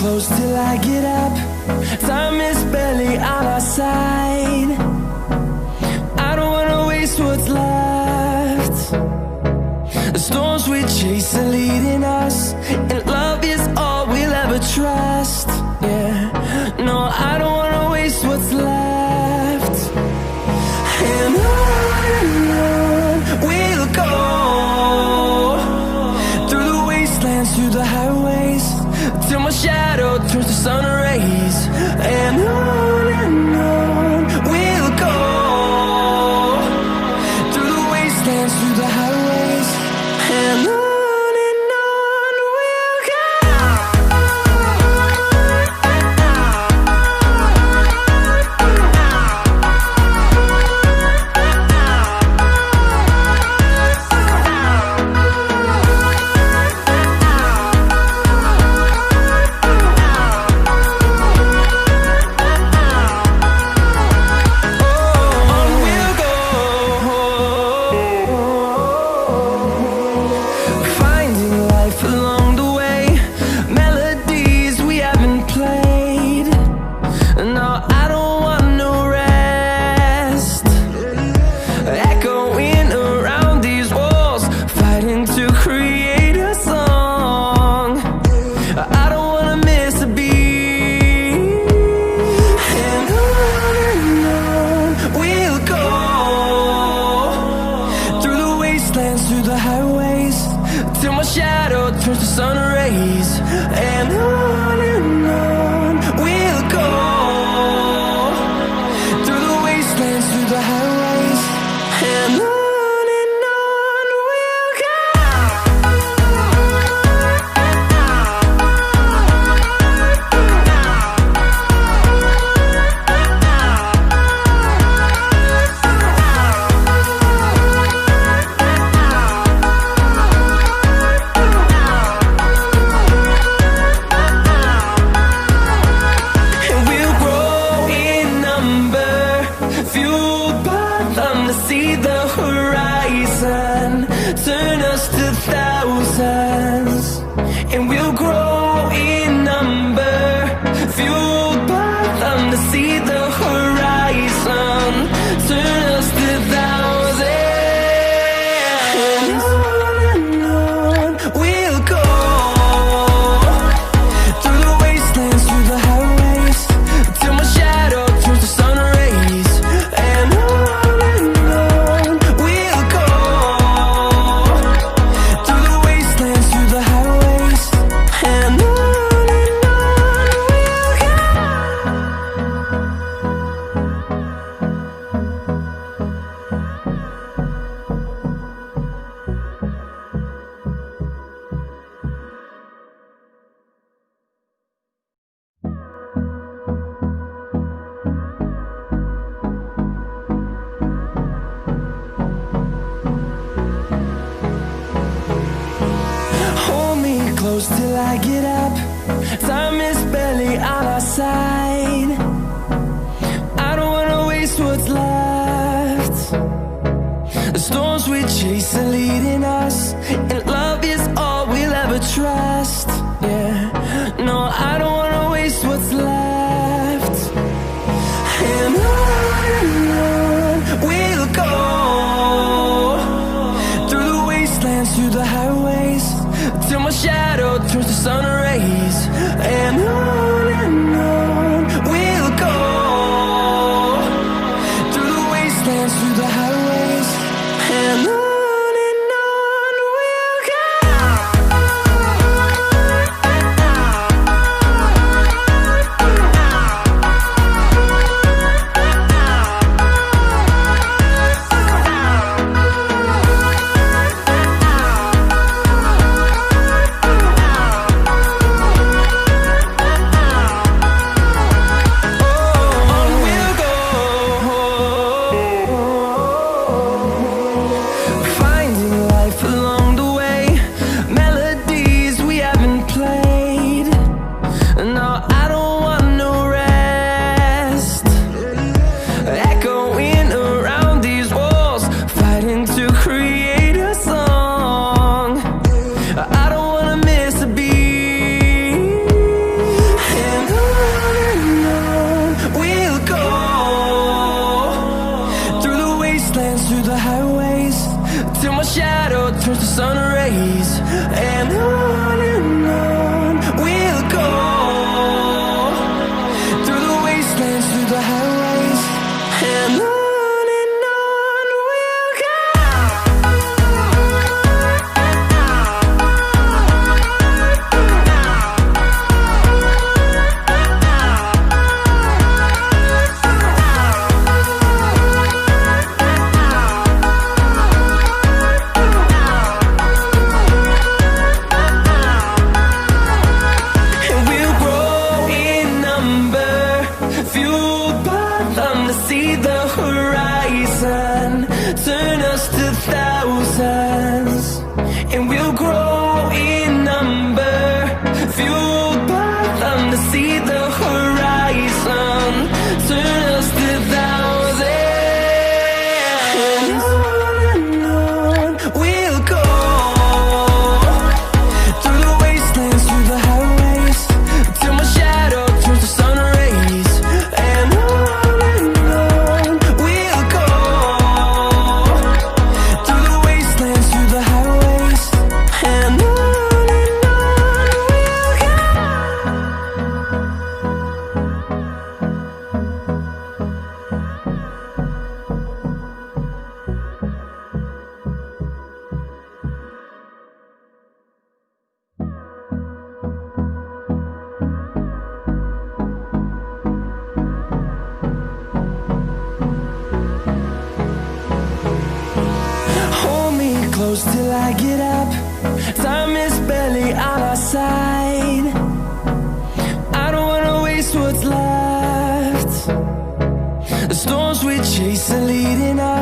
close till I get up. Time is barely on our side. I don't wanna waste what's left. The storms we chase are leading us, and love is all we'll ever trust. Yeah, no, I don't wanna waste what's left. And on we'll go, through the wastelands, through the highways, till my shadow turns to sun rays. And on we'll go, through the wastelands, through the highways, and on we'll go. Through the highways, till my shadow turns to sun rays. And on we'll go, through the wastelands, through the highways, and on we'll go. Fueled by them to see the horizon, turn us to thousands, and we'll grow in number. Fueled by them to see the horizon, turn us to thousands, and on we'll go, through the wastelands, through the highways, till my shadow turns to sun rays. And on we'll go, through the wastelands, through the highways, and on we'll go. Hold me close till I get up. Time is barely on our side. I don't wanna waste what's left. The storms we chase are leading us, and love is all we'll ever trust. Yeah, no, I don't wanna waste what's left. And on we'll go, through the wastelands, through the highways, till my shadow turns to sun rays. And on we'll go, through the wastelands, through the highways, and on we'll go. close till I get up. Time is barely on our side. I don't wanna waste what's left. The storms we chase are leading us.